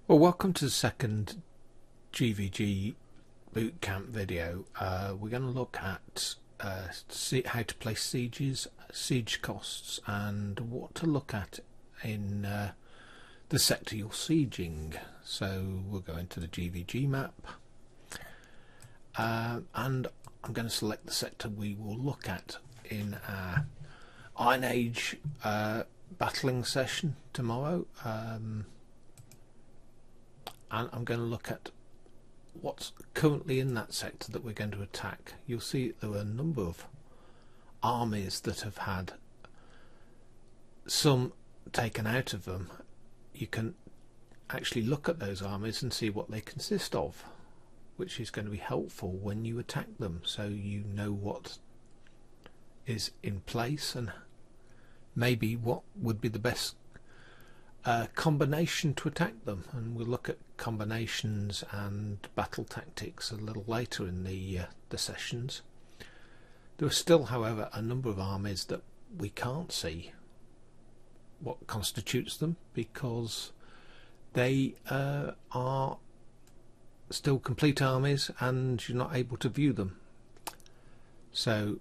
Well, welcome to the second GVG bootcamp video. We're going to look at how to place sieges, siege costs, and what to look at in the sector you're sieging. So we'll go into the GVG map, and I'm going to select the sector we will look at in our Iron Age battling session tomorrow. And I'm going to look at what's currently in that sector that we're going to attack. You'll see there are a number of armies that have had some taken out of them. You can actually look at those armies and see what they consist of, which is going to be helpful when you attack them, so you know what is in place and maybe what would be the best combination to attack them. And we'll look at combinations and battle tactics a little later in the sessions. There are still, however, a number of armies that we can't see what constitutes them because they are still complete armies and you're not able to view them. So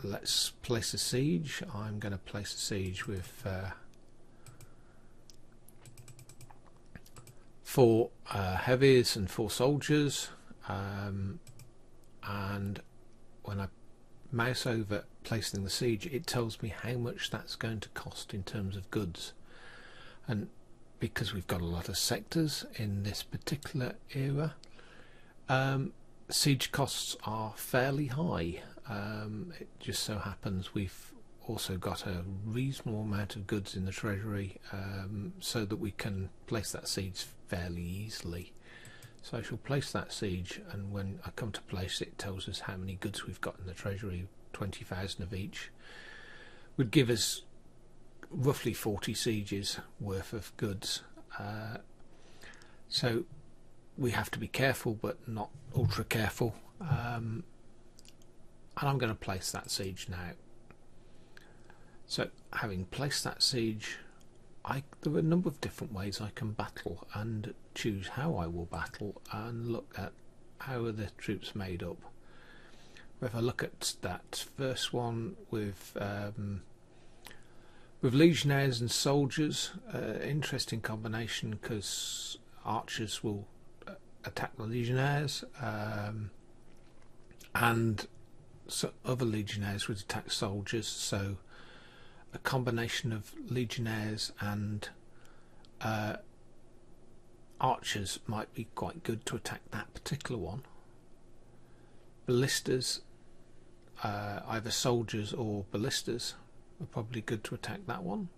let's place a siege. I'm going to place a siege with 4 heavies and 4 soldiers, and when I mouse over placing the siege, it tells me how much that's going to cost in terms of goods. And because we've got a lot of sectors in this particular era, siege costs are fairly high. It just so happens we've also got a reasonable amount of goods in the treasury, so that we can place that siege fairly easily. So I shall place that siege, and when I come to place it, it tells us how many goods we've got in the treasury. 20,000 of each would give us roughly 40 sieges worth of goods. So we have to be careful, but not ultra careful. And I'm going to place that siege now. So having placed that siege, there are a number of different ways I can battle and choose how I will battle and look at how are the troops made up. If I look at that first one with legionnaires and soldiers, interesting combination because archers will attack the legionnaires, and so other legionnaires would attack soldiers. So a combination of legionnaires and archers might be quite good to attack that particular one. Ballistas, either soldiers or ballistas, are probably good to attack that one.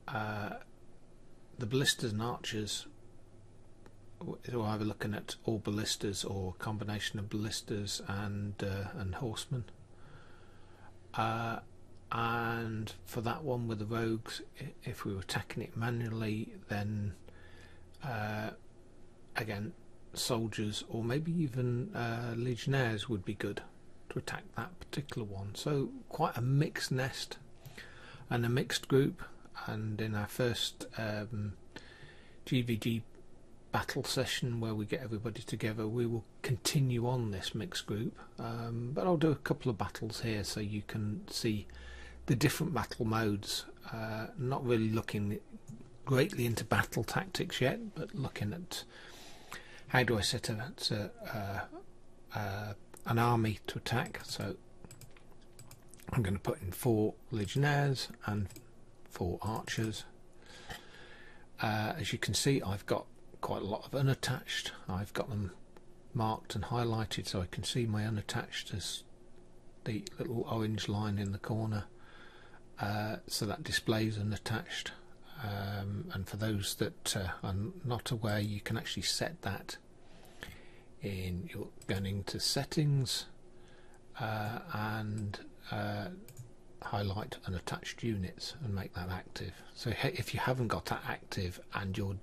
The ballistas and archers, we're either looking at all ballistas or a combination of ballistas and horsemen. And for that one with the rogues, if we were attacking it manually, then again, soldiers or maybe even legionnaires would be good to attack that particular one. So quite a mixed nest and a mixed group. And in our first GVG battle session where we get everybody together, we will continue on this mixed group, but I'll do a couple of battles here so you can see the different battle modes. Not really looking greatly into battle tactics yet, but looking at how do I set an army to attack. So I'm going to put in 4 legionnaires and 4 archers. As you can see, I've got quite a lot of unattached. I've got them marked and highlighted so I can see my unattached as the little orange line in the corner, so that displays unattached. And for those that are not aware, you can actually set that in your going into settings and highlight unattached units and make that active. So if you haven't got that active and you're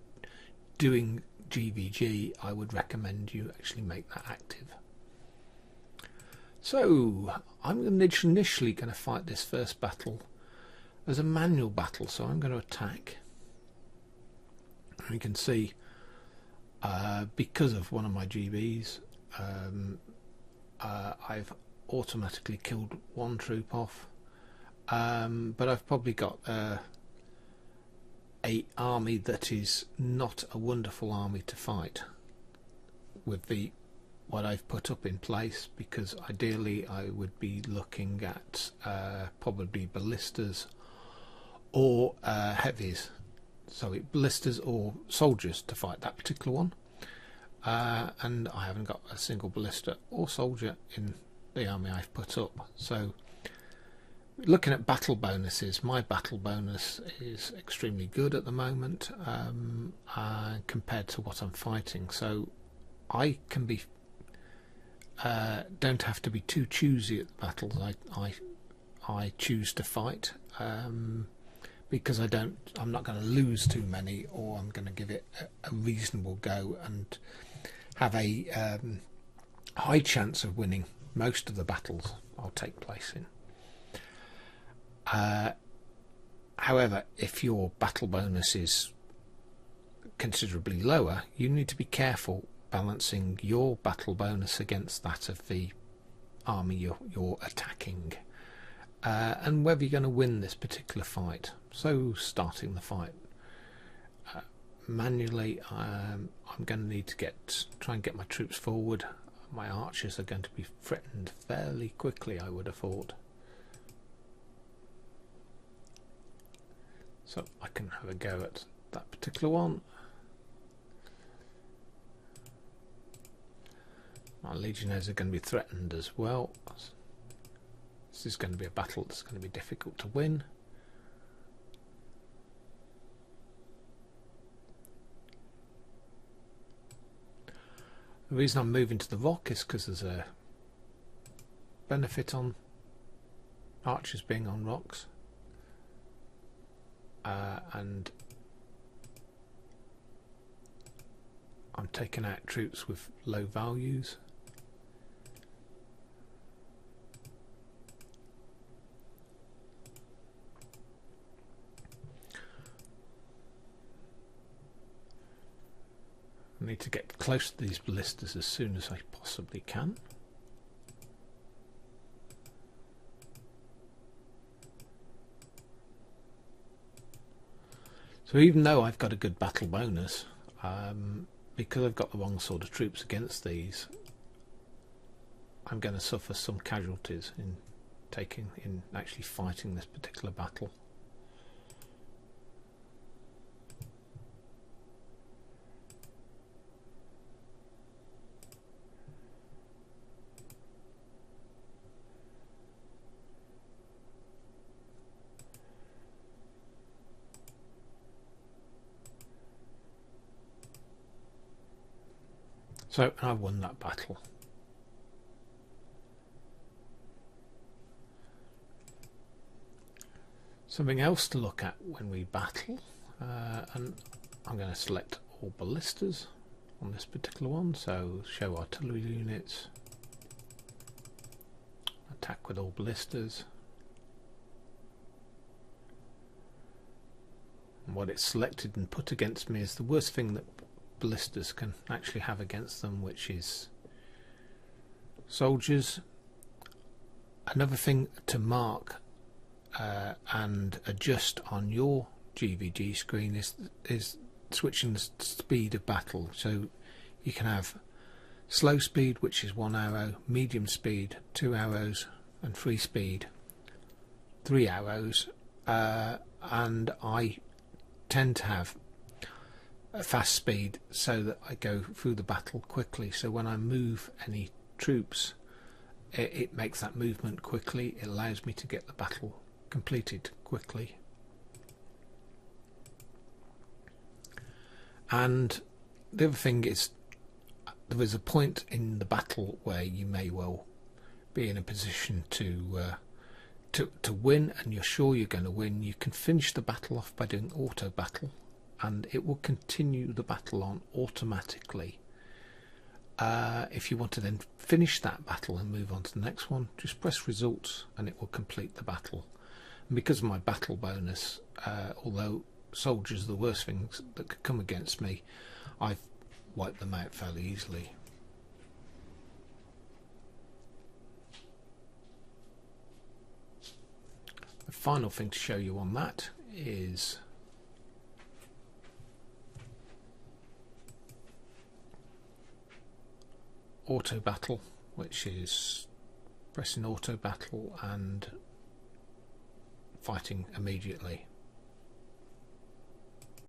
doing GVG, I would recommend you actually make that active. So I'm initially going to fight this first battle as a manual battle, so I'm going to attack You can see because of one of my GBs, I've automatically killed one troop off, but I've probably got a army that is not a wonderful army to fight with what I've put up in place, because ideally I would be looking at probably ballistas or heavies, so ballistas or soldiers to fight that particular one, and I haven't got a single ballista or soldier in the army I've put up. So looking at battle bonuses, my battle bonus is extremely good at the moment compared to what I'm fighting, so I can be don't have to be too choosy at the battles I choose to fight, because I'm not going to lose too many, or I'm going to give it a reasonable go and have a high chance of winning most of the battles I'll take place in. However, if your battle bonus is considerably lower, you need to be careful balancing your battle bonus against that of the army you're attacking, and whether you're going to win this particular fight. So starting the fight manually, I'm going to need to try and get my troops forward. My archers are going to be threatened fairly quickly, I would have thought. So I can have a go at that particular one. My legionnaires are going to be threatened as well. This is going to be a battle that's going to be difficult to win. The reason I'm moving to the rock is because there's a benefit on archers being on rocks, and I'm taking out troops with low values. I need to get close to these ballistas as soon as I possibly can. So even though I've got a good battle bonus, because I've got the wrong sort of troops against these, I'm going to suffer some casualties in actually fighting this particular battle. So I won that battle. Something else to look at when we battle, and I'm going to select all ballistas on this particular one, so show artillery units, attack with all ballistas. And what it's selected and put against me is the worst thing that ballistas can actually have against them, which is soldiers. Another thing to mark and adjust on your GVG screen is switching the speed of battle. So you can have slow speed, which is 1 arrow, medium speed 2 arrows, and free speed 3 arrows, and I tend to have a fast speed so that I go through the battle quickly, so when I move any troops, it makes that movement quickly. It allows me to get the battle completed quickly. And the other thing is, there is a point in the battle where you may well be in a position to win, and you're sure you're going to win. You can finish the battle off by doing auto battle, and it will continue the battle on automatically. If you want to then finish that battle and move on to the next one, just press results and it will complete the battle. And because of my battle bonus, although soldiers are the worst things that could come against me, I've wiped them out fairly easily. The final thing to show you on that is auto battle, which is pressing auto battle and fighting immediately.